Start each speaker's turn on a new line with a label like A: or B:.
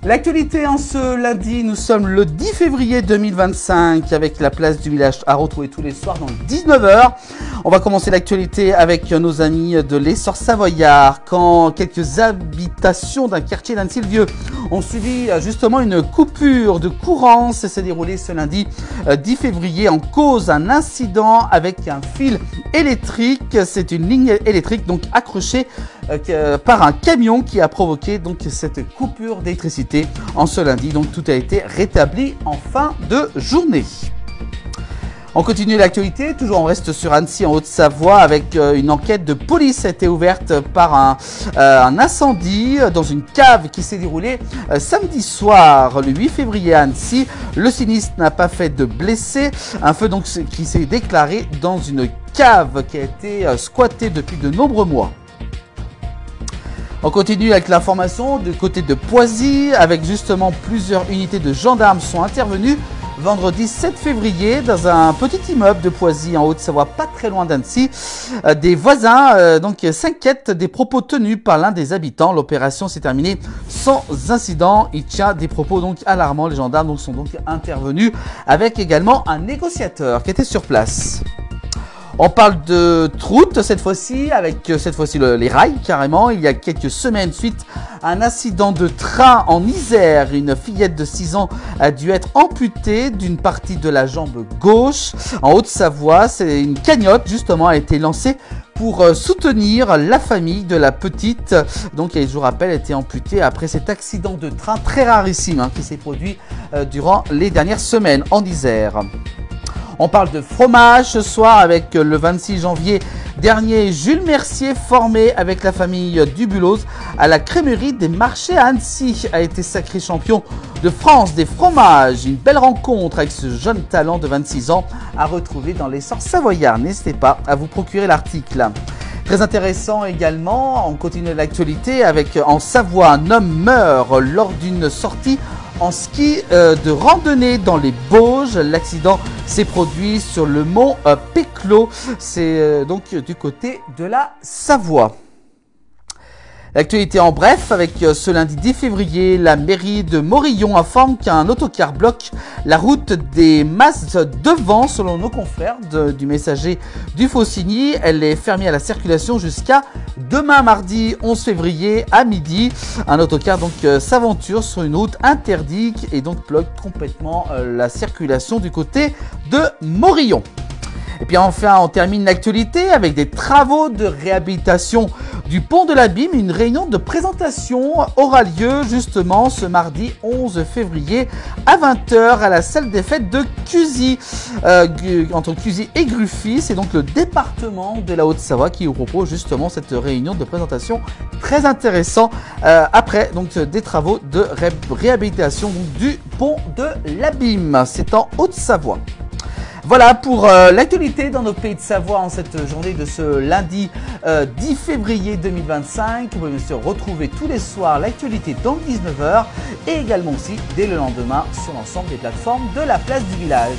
A: L'actualité en ce lundi, nous sommes le 10 février 2025 avec la place du village à retrouver tous les soirs dans 19 h. On va commencer l'actualité avec nos amis de l'Essor Savoyard quand quelques habitations d'un quartier d'Annecy-le-Vieux ont suivi justement une coupure de courant. Ça s'est déroulé ce lundi 10 février en cause d'un incident avec un fil électrique. C'est une ligne électrique donc accrochée par un camion qui a provoqué donc cette coupure d'électricité en ce lundi. Donc tout a été rétabli en fin de journée. On continue l'actualité, toujours on reste sur Annecy en Haute-Savoie avec une enquête de police a été ouverte par un incendie dans une cave qui s'est déroulé samedi soir le 8 février à Annecy. Le sinistre n'a pas fait de blessés, un feu donc qui s'est déclaré dans une cave qui a été squattée depuis de nombreux mois. On continue avec l'information du côté de Poisy avec justement plusieurs unités de gendarmes sont intervenues vendredi 7 février dans un petit immeuble de Poisy en Haute-Savoie, pas très loin d'Annecy. Des voisins donc s'inquiètent des propos tenus par l'un des habitants. L'opération s'est terminée sans incident. Il tient des propos donc alarmants. Les gendarmes donc sont donc intervenus avec également un négociateur qui était sur place. On parle de route cette fois-ci, avec les rails carrément. Il y a quelques semaines, suite à un accident de train en Isère, une fillette de 6 ans a dû être amputée d'une partie de la jambe gauche. En Haute-Savoie, c'est une cagnotte justement a été lancée pour soutenir la famille de la petite. Donc, je vous rappelle, elle a été amputée après cet accident de train très rarissime qui s'est produit durant les dernières semaines en Isère. On parle de fromage ce soir avec le 26 janvier dernier, Jules Mercier, formé avec la famille Dubulose à la crèmerie des marchés à Annecy, a été sacré champion de France des fromages. Une belle rencontre avec ce jeune talent de 26 ans à retrouver dans l'Essor Savoyard. N'hésitez pas à vous procurer l'article. Très intéressant également, on continue l'actualité avec en Savoie, un homme meurt lors d'une sortie en ski de randonnée dans les Bauges. L'accident s'est produit sur le mont Péclo, c'est donc du côté de la Savoie. L'actualité en bref, avec ce lundi 10 février, la mairie de Morillon informe qu'un autocar bloque la route des Masses devant, selon nos confrères du messager du Faucigny. Elle est fermée à la circulation jusqu'à demain mardi 11 février à midi. Un autocar donc s'aventure sur une route interdite et donc bloque complètement la circulation du côté de Morillon. Et puis enfin, on termine l'actualité avec des travaux de réhabilitation du pont de l'Abîme. Une réunion de présentation aura lieu justement ce mardi 11 février à 20 h à la salle des fêtes de Cuzy, entre Cuzy et Gruffy. C'est donc le département de la Haute-Savoie qui vous propose justement cette réunion de présentation très intéressant après donc des travaux de réhabilitation du pont de l'Abîme. C'est en Haute-Savoie. Voilà pour l'actualité dans nos pays de Savoie en cette journée de ce lundi 10 février 2025. Vous pouvez bien sûr retrouver tous les soirs l'actualité dans 19 h et également aussi dès le lendemain sur l'ensemble des plateformes de la place du village.